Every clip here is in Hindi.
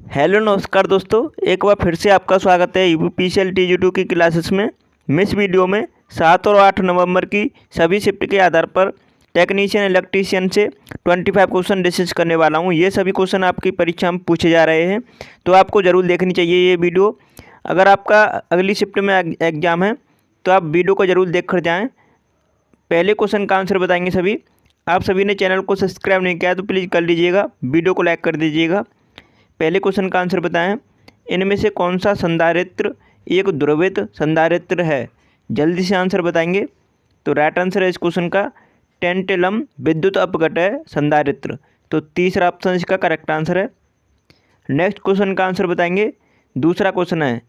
हेलो नमस्कार दोस्तों, एक बार फिर से आपका स्वागत है यूपीपीसीएल TG2 की क्लासेस में। मैं इस वीडियो में 7 और 8 नवंबर की सभी शिफ्ट के आधार पर टेक्नीशियन इलेक्ट्रीशियन से 25 क्वेश्चन डिस्कस करने वाला हूं। ये सभी क्वेश्चन आपकी परीक्षा में पूछे जा रहे हैं, तो आपको ज़रूर देखनी चाहिए ये वीडियो। अगर आपका अगली शिफ्ट में एग्ज़ाम है तो आप वीडियो को ज़रूर देख कर जाएँ। पहले क्वेश्चन का आंसर बताएंगे सभी। आप सभी ने चैनल को सब्सक्राइब नहीं किया तो प्लीज़ कर लीजिएगा, वीडियो को लाइक कर दीजिएगा। पहले क्वेश्चन का आंसर बताएं, इनमें से कौन सा संधारित्र एक ध्रुवित संधारित्र है? जल्दी से आंसर बताएंगे। तो राइट आंसर है इस क्वेश्चन का टेंटेलम विद्युत अपघटय संधारित्र। तो तीसरा ऑप्शन इसका करेक्ट आंसर है। नेक्स्ट क्वेश्चन का आंसर बताएंगे। दूसरा क्वेश्चन है,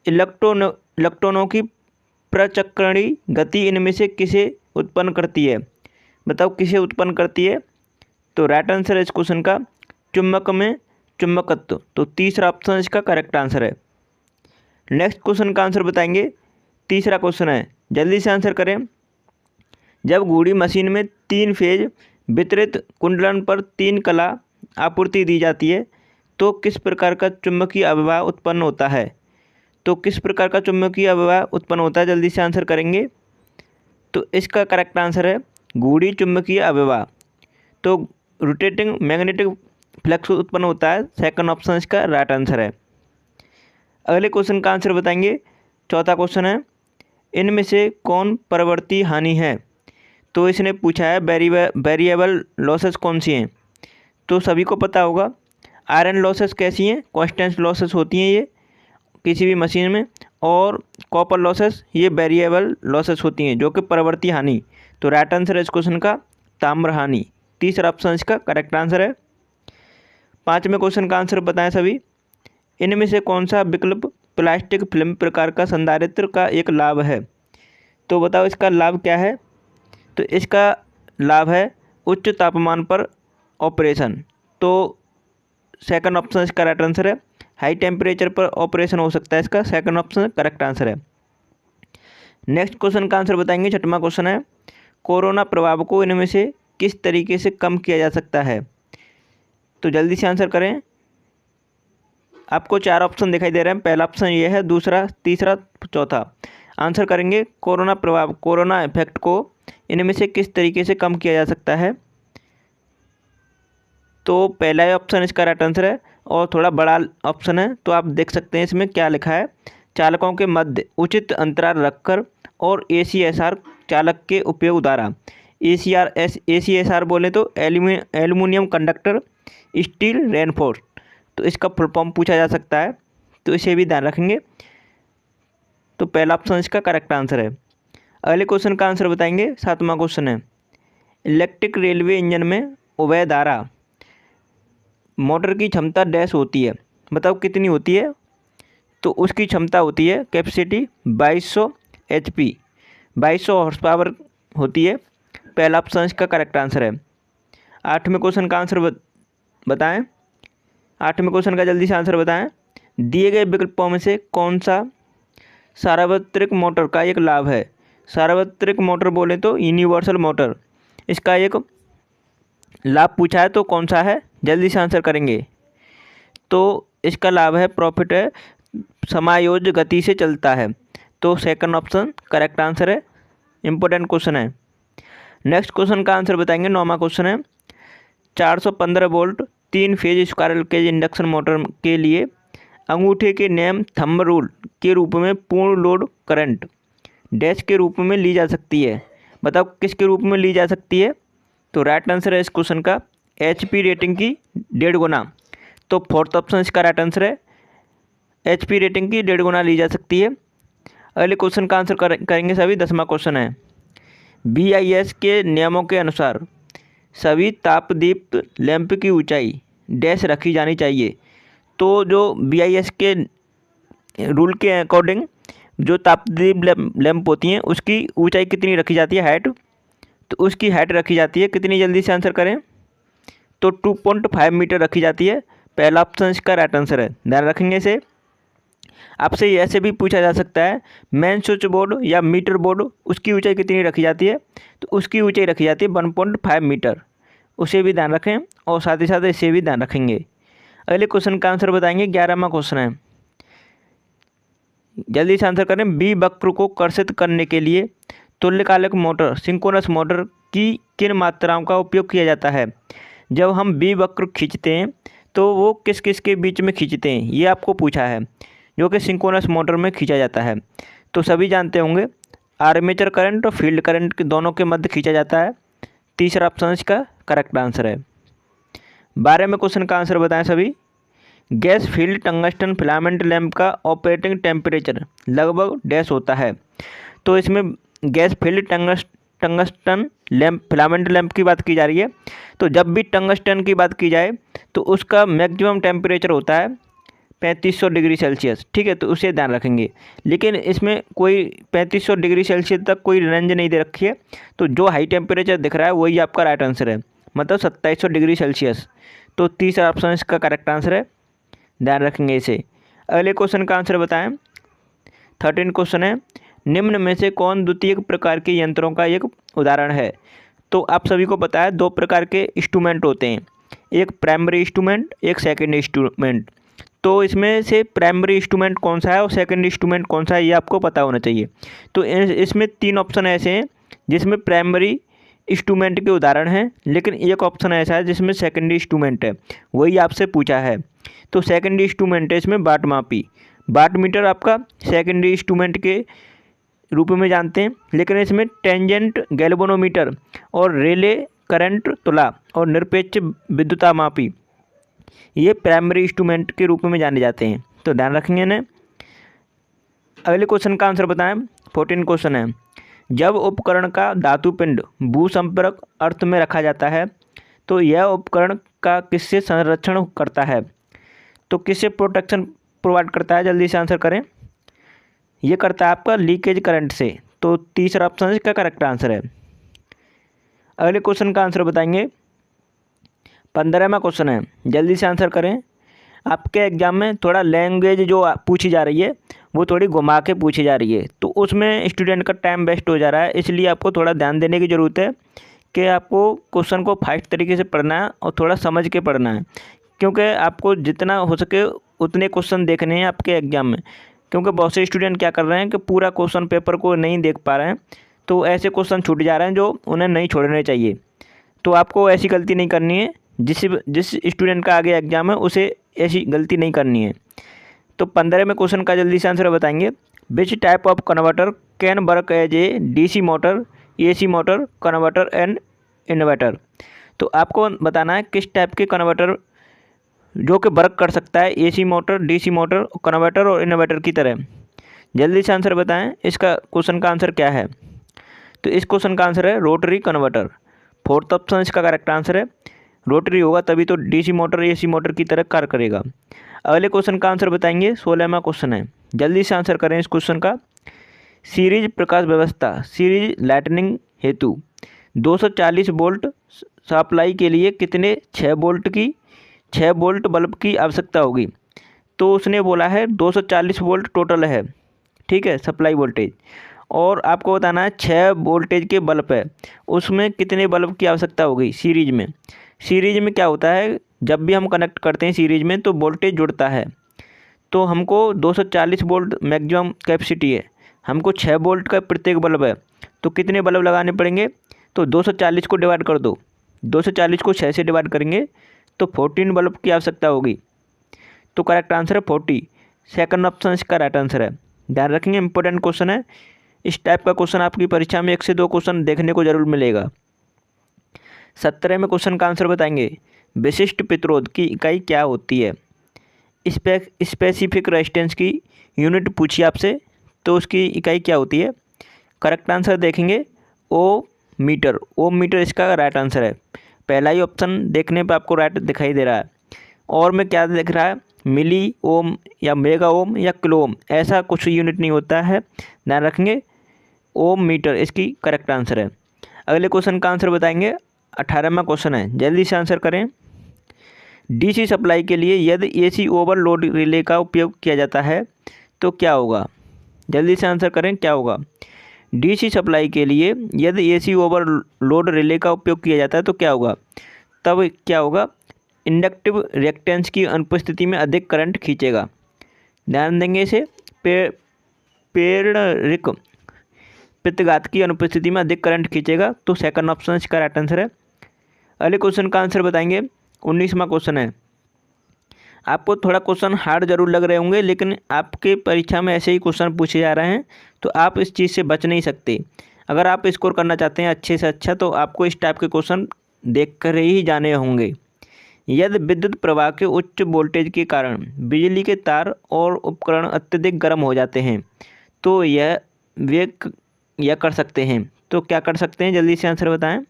इलेक्ट्रॉनों की प्रचक्रणीय गति इनमें से किसे उत्पन्न करती है? बताओ किसे उत्पन्न करती है? तो राइट आंसर है इस क्वेश्चन का चुंबक में चुंबकत्व। तो तीसरा ऑप्शन इसका करेक्ट आंसर है। नेक्स्ट क्वेश्चन का आंसर बताएंगे। तीसरा क्वेश्चन है, जल्दी से आंसर करें। जब घूर्णी मशीन में 3 फेज वितरित कुंडलन पर 3 कला आपूर्ति दी जाती है तो किस प्रकार का चुंबकीय अवयव उत्पन्न होता है? तो किस प्रकार का चुंबकीय अवयव उत्पन्न होता है? जल्दी से आंसर करेंगे। तो इसका करेक्ट आंसर है घूर्णी चुंबकीय अवयव। तो रोटेटिंग मैग्नेटिक फ्लक्स उत्पन्न होता है। सेकंड ऑप्शन इसका राइट आंसर है। अगले क्वेश्चन का आंसर बताएंगे। चौथा क्वेश्चन है, इनमें से कौन परवर्ती हानि है? तो इसने पूछा है वेरिएबल लॉसेस कौन सी हैं? तो सभी को पता होगा आयरन लॉसेस कैसी हैं, कांस्टेंट लॉसेस होती हैं ये किसी भी मशीन में, और कॉपर लॉसेस ये वेरिएबल लॉसेस होती हैं जो कि परवर्ती हानि। तो राइट आंसर है इस क्वेश्चन का ताम्र हानि। तीसरा ऑप्शन इसका करेक्ट आंसर है। पाँचवें क्वेश्चन का आंसर बताएं सभी। इनमें से कौन सा विकल्प प्लास्टिक फिल्म प्रकार का संधारित्र का एक लाभ है? तो बताओ इसका लाभ क्या है? तो इसका लाभ है उच्च तापमान पर ऑपरेशन। तो सेकंड ऑप्शन इसका राइट आंसर है। हाई टेम्परेचर पर ऑपरेशन हो सकता है, इसका सेकंड ऑप्शन करेक्ट आंसर है। नेक्स्ट क्वेश्चन का आंसर बताएंगे। छठवां क्वेश्चन है, कोरोना प्रभाव को इनमें से किस तरीके से कम किया जा सकता है? तो जल्दी से आंसर करें। आपको 4 ऑप्शन दिखाई दे रहे हैं। पहला ऑप्शन ये है, दूसरा, तीसरा, चौथा। आंसर करेंगे। कोरोना प्रभाव, कोरोना इफेक्ट को इनमें से किस तरीके से कम किया जा सकता है? तो पहला ही ऑप्शन इसका राइट आंसर है और थोड़ा बड़ा ऑप्शन है, तो आप देख सकते हैं इसमें क्या लिखा है। चालकों के मध्य उचित अंतराल रखकर और ACSR चालक के उपयोग द्वारा। ACSR बोले तो एल्यूमिनियम कंडक्टर स्टील रेनफोर्स। तो इसका फुल फॉर्म पूछा जा सकता है, तो इसे भी ध्यान रखेंगे। तो पहला ऑप्शन इसका करेक्ट आंसर है। अगले क्वेश्चन का आंसर बताएंगे। सातवां क्वेश्चन है, इलेक्ट्रिक रेलवे इंजन में उभय धारा मोटर की क्षमता डैश होती है। बताओ कितनी होती है? तो उसकी क्षमता होती है कैपेसिटी 2200 HP, 2200 हॉर्स पावर होती है। पहला ऑप्शन इसका करेक्ट आंसर है। आठवें क्वेश्चन का आंसर बताएं। आठवें क्वेश्चन का जल्दी से आंसर बताएं। दिए गए विकल्पों में से कौन सा सार्वत्रिक मोटर का एक लाभ है? सार्वत्रिक मोटर बोले तो यूनिवर्सल मोटर, इसका एक लाभ पूछा है, तो कौन सा है? जल्दी से आंसर करेंगे। तो इसका लाभ है प्रॉफिट है, समायोज्य गति से चलता है। तो सेकंड ऑप्शन करेक्ट आंसर है। इंपॉर्टेंट क्वेश्चन है। नेक्स्ट क्वेश्चन का आंसर बताएंगे। 9वां क्वेश्चन है, 415 volt 3 phase squirrel cage induction motor के लिए अंगूठे के नियम थंब रूल के रूप में पूर्ण लोड करंट डैश के रूप में ली जा सकती है। बताओ किसके रूप में ली जा सकती है? तो राइट आंसर है इस क्वेश्चन का HP रेटिंग की 1.5 गुना। तो फोर्थ ऑप्शन इसका राइट आंसर है। HP रेटिंग की 1.5 गुना ली जा सकती है। अगले क्वेश्चन का आंसर करेंगे सभी। 10वां क्वेश्चन है, BIS के नियमों के अनुसार सभी तापदीप्त लैंप की ऊंचाई डैश रखी जानी चाहिए। तो जो BIS के रूल के अकॉर्डिंग जो तापदीप लैंप होती हैं उसकी ऊंचाई कितनी रखी जाती है? हाइट। तो उसकी हाइट रखी जाती है कितनी? जल्दी से आंसर करें। तो 2.5 मीटर रखी जाती है। पहला ऑप्शन इसका राइट आंसर है। ध्यान रखेंगे इसे। आपसे ऐसे भी पूछा जा सकता है, मेन स्विच बोर्ड या मीटर बोर्ड उसकी ऊंचाई कितनी रखी जाती है? तो उसकी ऊंचाई रखी जाती है 1.5 मीटर। उसे भी ध्यान रखें और साथ ही साथ इसे भी ध्यान रखेंगे। अगले क्वेश्चन का आंसर बताएंगे। 11वां क्वेश्चन है, जल्दी से आंसर करें। बी वक्र को कर्षित करने के लिए तुल्यकालिक मोटर सिंक्रोनस मोटर की किन मात्राओं का उपयोग किया जाता है? जब हम बी वक्र खींचते हैं तो वो किस किस के बीच में खींचते हैं, ये आपको पूछा है, जो कि सिंक्रोनस मोटर में खींचा जाता है। तो सभी जानते होंगे, आर्मेचर करंट और फील्ड करंट के दोनों के मध्य खींचा जाता है। तीसरा ऑप्शन इसका करेक्ट आंसर है। 12वें क्वेश्चन का आंसर बताएं सभी। Gas field tungsten filament lamp का ऑपरेटिंग टेम्परेचर लगभग डैश होता है? तो इसमें gas field tungsten lamp filament lamp की बात की जा रही है। तो जब भी टंगस्टन की बात की जाए तो उसका मैक्सिमम टेम्परेचर होता है 3500 डिग्री सेल्सियस, ठीक है, तो उसे ध्यान रखेंगे। लेकिन इसमें कोई 3500 डिग्री सेल्सियस तक कोई रेंज नहीं दे रखी है, तो जो हाई टेम्परेचर दिख रहा है वही आपका राइट आंसर है, मतलब 2700 डिग्री सेल्सियस। तो तीसरा ऑप्शन इसका करेक्ट आंसर है, ध्यान रखेंगे इसे। अगले क्वेश्चन का आंसर बताएं। 13 क्वेश्चन है, निम्न में से कौन द्वितीयक प्रकार के यंत्रों का एक उदाहरण है? तो आप सभी को पता है 2 प्रकार के इंस्ट्रूमेंट होते हैं, एक प्राइमरी इंस्ट्रूमेंट, एक सेकेंडरी इंस्ट्रूमेंट। तो इसमें से प्राइमरी इंस्ट्रूमेंट कौन सा है और सेकेंडरी इंस्ट्रूमेंट कौन सा है, ये आपको पता होना चाहिए। तो इसमें 3 ऑप्शन ऐसे हैं जिसमें प्राइमरी इंस्ट्रूमेंट के उदाहरण हैं, लेकिन एक ऑप्शन ऐसा है जिसमें सेकेंडरी इंस्ट्रूमेंट है, वही आपसे पूछा है। तो सेकेंडरी इंस्ट्रूमेंट है इसमें वाट मापी, वाट मीटर आपका सेकेंडरी इंस्ट्रूमेंट के रूप में जानते हैं। लेकिन इसमें टेंजेंट गैल्वेनोमीटर और रिले करंट तुला और निरपेक्ष विद्युता मापी, ये प्राइमरी इंस्ट्रूमेंट के रूप में जाने जाते हैं, तो ध्यान रखेंगे इन्हें। अगले क्वेश्चन का आंसर बताएं। 14 क्वेश्चन है, जब उपकरण का धातु पिंड भू संपर्क अर्थ में रखा जाता है तो यह उपकरण का किससे संरक्षण करता है? तो किससे प्रोटेक्शन प्रोवाइड करता है? जल्दी से आंसर करें। ये करता है आपका लीकेज करंट से। तो तीसरा ऑप्शन इसका करेक्ट आंसर है। अगले क्वेश्चन का आंसर बताएंगे। 15वां क्वेश्चन है, जल्दी से आंसर करें। आपके एग्जाम में थोड़ा लैंग्वेज जो पूछी जा रही है वो थोड़ी घुमा के पूछी जा रही है, तो उसमें स्टूडेंट का टाइम वेस्ट हो जा रहा है, इसलिए आपको थोड़ा ध्यान देने की ज़रूरत है कि आपको क्वेश्चन को फास्ट तरीके से पढ़ना है और थोड़ा समझ के पढ़ना है, क्योंकि आपको जितना हो सके उतने क्वेश्चन देखने हैं आपके एग्जाम में। क्योंकि बहुत से स्टूडेंट क्या कर रहे हैं कि पूरा क्वेश्चन पेपर को नहीं देख पा रहे हैं, तो ऐसे क्वेश्चन छूट जा रहे हैं जो उन्हें नहीं छोड़ने चाहिए। तो आपको ऐसी गलती नहीं करनी है, जिस स्टूडेंट का आगे एग्जाम है उसे ऐसी गलती नहीं करनी है। तो 15वें क्वेश्चन का जल्दी से आंसर बताएंगे। Which type of converter can work as a DC motor, AC motor, converter and inverter? तो आपको बताना है किस टाइप के कन्वर्टर जो कि वर्क कर सकता है AC motor, DC motor, converter और इन्वर्टर की तरह। जल्दी से आंसर बताएं, इसका क्वेश्चन का आंसर क्या है? तो इस क्वेश्चन का आंसर है रोटरी कन्वर्टर। 4th ऑप्शन इसका करेक्ट आंसर है। रोटरी होगा तभी तो डीसी मोटर एसी मोटर की तरह कार्य करेगा। अगले क्वेश्चन का आंसर बताएंगे। 16वां क्वेश्चन है, जल्दी से आंसर करें इस क्वेश्चन का। सीरीज प्रकाश व्यवस्था सीरीज लाइटनिंग हेतु 240 वोल्ट सप्लाई के लिए कितने 6 वोल्ट बल्ब की आवश्यकता होगी? तो उसने बोला है 240 वोल्ट टोटल है, ठीक है, सप्लाई वोल्टेज, और आपको बताना है 6 वोल्टेज के बल्ब है, उसमें कितने बल्ब की आवश्यकता होगी सीरीज में। सीरीज में क्या होता है, जब भी हम कनेक्ट करते हैं सीरीज में तो वोल्टेज जुड़ता है, तो हमको 240 वोल्ट मैक्सिमम कैपेसिटी है, हमको 6 वोल्ट का प्रत्येक बल्ब है, तो कितने बल्ब लगाने पड़ेंगे? तो 240 को डिवाइड कर दो, 240 को 6 से डिवाइड करेंगे तो 14 बल्ब की आवश्यकता होगी। तो करेक्ट आंसर है 40। सेकंड ऑप्शन इसका राइट आंसर है, ध्यान रखेंगे, इंपॉर्टेंट क्वेश्चन है। इस टाइप का क्वेश्चन आपकी परीक्षा में 1 से 2 क्वेश्चन देखने को जरूर मिलेगा। 17वें क्वेश्चन का आंसर बताएंगे। विशिष्ट प्रतिरोध की इकाई क्या होती है? स्पेसिफिक रेजिस्टेंस की यूनिट पूछिए आपसे, तो उसकी इकाई क्या होती है? करेक्ट आंसर देखेंगे ओम मीटर। ओम मीटर इसका राइट आंसर है। पहला ही ऑप्शन देखने पे आपको राइट दिखाई दे रहा है, और में क्या दिख रहा है, मिली ओम या मेगा ओम या किलो ओम, ऐसा कुछ यूनिट नहीं होता है, ध्यान रखेंगे। ओम मीटर इसकी करेक्ट आंसर है। अगले क्वेश्चन का आंसर बताएंगे। 18वां क्वेश्चन है, जल्दी से आंसर करें। डीसी सप्लाई के लिए यदि एसी ओवरलोड रिले का उपयोग किया जाता है तो क्या होगा? जल्दी से आंसर करें, क्या होगा? डीसी सप्लाई के लिए यदि एसी ओवरलोड रिले का उपयोग किया जाता है तो क्या होगा? तब क्या होगा? इंडक्टिव रिएक्टेंस की अनुपस्थिति में अधिक करंट खींचेगा। ध्यान देंगे इसे। प्रेरक प्रतिघात की अनुपस्थिति में अधिक करंट खींचेगा, तो सेकंड ऑप्शन इसका राइट आंसर है। अगले क्वेश्चन का आंसर बताएंगे। 19वां क्वेश्चन है। आपको थोड़ा क्वेश्चन हार्ड जरूर लग रहे होंगे, लेकिन आपके परीक्षा में ऐसे ही क्वेश्चन पूछे जा रहे हैं, तो आप इस चीज़ से बच नहीं सकते। अगर आप स्कोर करना चाहते हैं अच्छे से अच्छा, तो आपको इस टाइप के क्वेश्चन देख कर ही जाने होंगे। यदि विद्युत प्रवाह के उच्च वोल्टेज के कारण बिजली के तार और उपकरण अत्यधिक गर्म हो जाते हैं, तो यह कर सकते हैं। तो क्या कर सकते हैं, जल्दी से आंसर बताएं।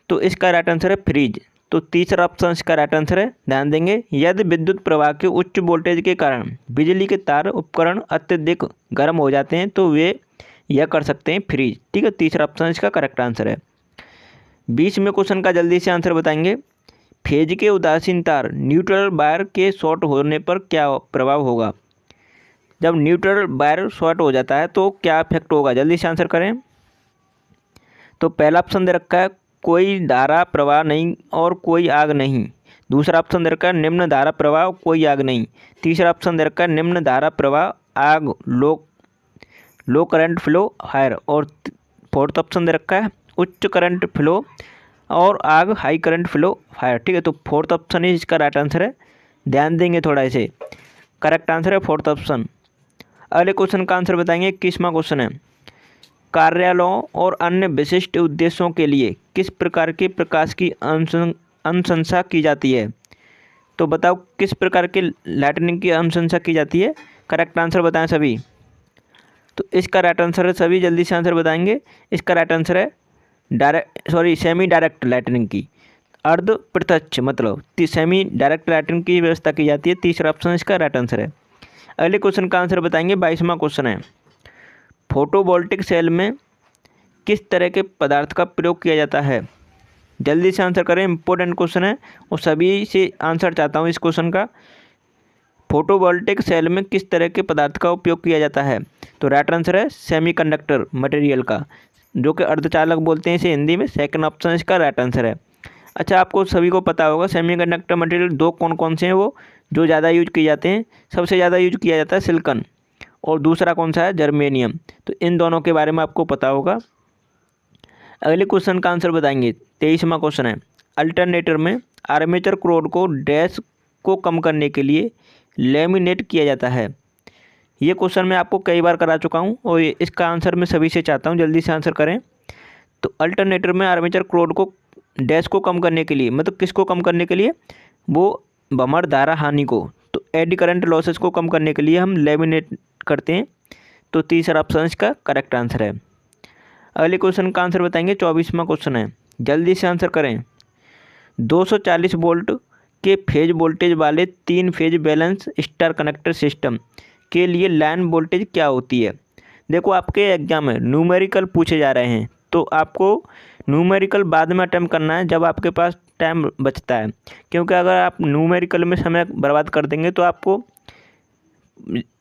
तो इसका राइट आंसर है फ्रीज। तो तीसरा ऑप्शन इसका राइट आंसर है। ध्यान देंगे, यदि विद्युत प्रवाह के उच्च वोल्टेज के कारण बिजली के तार उपकरण अत्यधिक गर्म हो जाते हैं, तो वे यह कर सकते हैं फ्रीज। ठीक है, तीसरा ऑप्शन इसका करेक्ट आंसर है। 20वें क्वेश्चन का जल्दी से आंसर बताएंगे। फेज के उदासीन तार न्यूट्रल वायर के शॉर्ट होने पर क्या प्रभाव होगा। जब न्यूट्रल वायर शॉर्ट हो जाता है तो क्या इफेक्ट होगा, जल्दी से आंसर करें। तो पहला ऑप्शन दे रखा है कोई धारा प्रवाह नहीं और कोई आग नहीं। दूसरा ऑप्शन दे रखा है निम्न धारा प्रवाह कोई आग नहीं। तीसरा ऑप्शन दे रखा है निम्न धारा प्रवाह आग लो करंट फ्लो हायर। और फोर्थ ऑप्शन दे रखा है उच्च करंट फ्लो और आग हाई करंट फ्लो फायर। ठीक है, तो फोर्थ ऑप्शन ही इसका राइट आंसर है। ध्यान देंगे थोड़ा इसे। करेक्ट आंसर है फोर्थ ऑप्शन। अगले क्वेश्चन का आंसर बताएंगे। 21वां क्वेश्चन है। कार्यालयों और अन्य विशिष्ट उद्देश्यों के लिए किस प्रकार के प्रकाश की अनुशंसा की जाती है। तो बताओ किस प्रकार के लाइटनिंग की अनुशंसा की जाती है। करेक्ट आंसर बताएं सभी। तो इसका राइट आंसर है सभी, जल्दी से आंसर बताएंगे। इसका राइट आंसर है सेमी डायरेक्ट लाइटनिंग की, अर्ध प्रत्यक्ष मतलब सेमी डायरेक्ट लाइटनिंग की व्यवस्था की जाती है। तीसरा ऑप्शन इसका राइट आंसर है। अगले क्वेश्चन का आंसर बताएंगे। 22वां क्वेश्चन है। फोटोवोल्टिक सेल में किस तरह के पदार्थ का प्रयोग किया जाता है। जल्दी से आंसर करें, इंपॉर्टेंट क्वेश्चन है और सभी से आंसर चाहता हूँ इस क्वेश्चन का। फोटोवोल्टिक सेल में किस तरह के पदार्थ का उपयोग किया जाता है। तो राइट आंसर है सेमीकंडक्टर मटेरियल का, जो कि अर्धचालक बोलते हैं इसे हिंदी में। सेकंड ऑप्शन इसका राइट आंसर है। अच्छा, आपको सभी को पता होगा सेमीकंडक्टर मटेरियल दो कौन कौन से हैं वो जो ज़्यादा यूज किए जाते हैं। सबसे ज़्यादा यूज किया जाता है सिलिकॉन, और दूसरा कौन सा है, जर्मेनियम। तो इन दोनों के बारे में आपको पता होगा। अगले क्वेश्चन का आंसर बताएंगे। 23वां क्वेश्चन है। अल्टरनेटर में आर्मेचर कोर को डैश को कम करने के लिए लेमिनेट किया जाता है। ये क्वेश्चन मैं आपको कई बार करा चुका हूँ और इसका आंसर मैं सभी से चाहता हूँ, जल्दी से आंसर करें। तो अल्टरनेटर में आर्मेचर कोर को डैश को कम करने के लिए, मतलब किसको कम करने के लिए, वो भंवर धारा हानि को, तो एडी करंट लॉसेस को कम करने के लिए हम लेमिनेट करते हैं। तो तीसरा ऑप्शन इसका करेक्ट आंसर है। अगले क्वेश्चन का आंसर बताएंगे। 24वां क्वेश्चन है, जल्दी से आंसर करें। 240 वोल्ट के फेज वोल्टेज वाले 3 phase balance star connector system के लिए लाइन वोल्टेज क्या होती है। देखो, आपके एग्जाम में न्यूमेरिकल पूछे जा रहे हैं, तो आपको न्यूमेरिकल बाद में अटेम्प्ट करना है जब आपके पास टाइम बचता है, क्योंकि अगर आप न्यूमेरिकल में समय बर्बाद कर देंगे तो आपको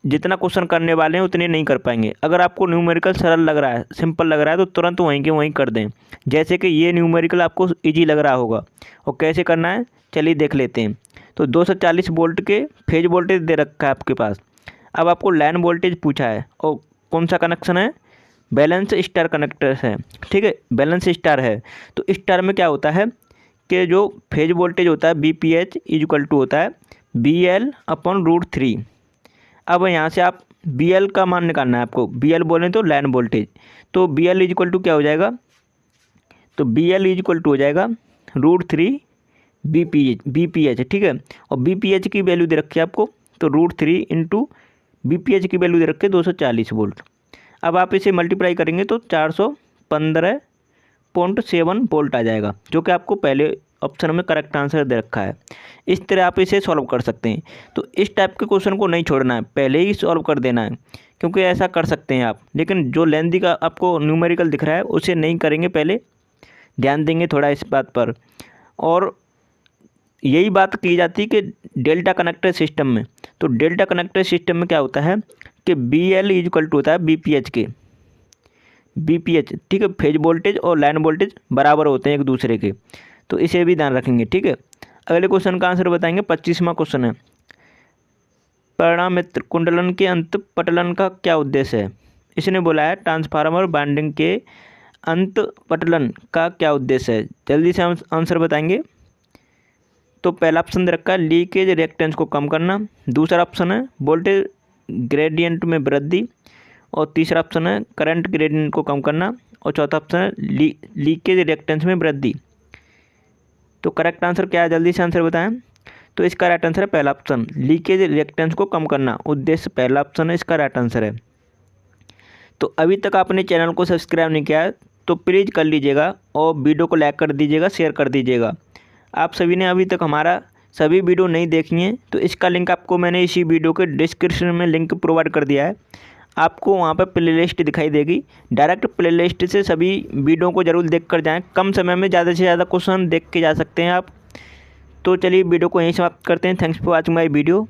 जितना क्वेश्चन करने वाले हैं उतने नहीं कर पाएंगे। अगर आपको न्यूमेरिकल सरल लग रहा है, सिंपल लग रहा है, तो तुरंत वहीं के वहीं कर दें। जैसे कि ये न्यूमेरिकल आपको इजी लग रहा होगा, और कैसे करना है चलिए देख लेते हैं। तो 240 वोल्ट के फेज वोल्टेज दे रखा है आपके पास। अब आपको लाइन वोल्टेज पूछा है, और कौन सा कनेक्शन है, बैलेंस स्टार कनेक्टर है। ठीक है, बैलेंस स्टार है। तो स्टार में क्या होता है कि जो फेज वोल्टेज होता है BPH इक्वल टू होता है BL/√3। अब यहाँ से आप BL का मान निकालना है आपको। BL बोलें तो लाइन वोल्टेज, तो BL इक्वल टू क्या हो जाएगा, तो BL इक्वल टू हो जाएगा √3 BPH। ठीक है, और BPH की वैल्यू दे रखी है आपको, तो √3 इंटू BPH की वैल्यू दे रखे 240 वोल्ट। अब आप इसे मल्टीप्लाई करेंगे तो 415.7 वोल्ट आ जाएगा, जो कि आपको पहले ऑप्शन में करेक्ट आंसर दे रखा है। इस तरह आप इसे सॉल्व कर सकते हैं। तो इस टाइप के क्वेश्चन को नहीं छोड़ना है, पहले ही सॉल्व कर देना है, क्योंकि ऐसा कर सकते हैं आप। लेकिन जो लेंथी का आपको न्यूमेरिकल दिख रहा है उसे नहीं करेंगे, पहले ध्यान देंगे थोड़ा इस बात पर। और यही बात की जाती है कि डेल्टा कनेक्टर सिस्टम में, तो डेल्टा कनेक्टर सिस्टम में क्या होता है कि BL इक्वल टू होता है BPH के। BPH, ठीक है, फेज वोल्टेज और लाइन वोल्टेज बराबर होते हैं एक दूसरे के। तो इसे भी ध्यान रखेंगे, ठीक है। अगले क्वेश्चन का आंसर बताएंगे। 25वां क्वेश्चन है, परिणामित्र कुंडलन के अंत पटलन का क्या उद्देश्य है। इसने बोला है ट्रांसफार्मर बाइंडिंग के अंत पटलन का क्या उद्देश्य है। जल्दी से हम आंसर बताएंगे। तो पहला ऑप्शन दे रखा है लीकेज रिएक्टेंस को कम करना, दूसरा ऑप्शन है वोल्टेज ग्रेडियंट में वृद्धि, और तीसरा ऑप्शन है करंट ग्रेडियंट को कम करना, और चौथा ऑप्शन है लीकेज रिएक्टेंस में वृद्धि। तो करेक्ट आंसर क्या है, जल्दी से आंसर बताएं। तो इसका राइट आंसर है पहला ऑप्शन, लीकेज रिएक्टेंस को कम करना उद्देश्य पहला ऑप्शन है, इसका राइट आंसर है। तो अभी तक आपने चैनल को सब्सक्राइब नहीं किया है तो प्लीज़ कर लीजिएगा और वीडियो को लाइक कर दीजिएगा, शेयर कर दीजिएगा। आप सभी ने अभी तक हमारा सभी वीडियो नहीं देखी हैं तो इसका लिंक आपको मैंने इसी वीडियो के डिस्क्रिप्शन में लिंक प्रोवाइड कर दिया है। आपको वहाँ पर प्लेलिस्ट दिखाई देगी, डायरेक्ट प्लेलिस्ट से सभी वीडियो को ज़रूर देख कर जाएँ। कम समय में ज़्यादा से ज़्यादा क्वेश्चन देख के जा सकते हैं आप। तो चलिए वीडियो को यहीं समाप्त करते हैं। Thanks for watching my video.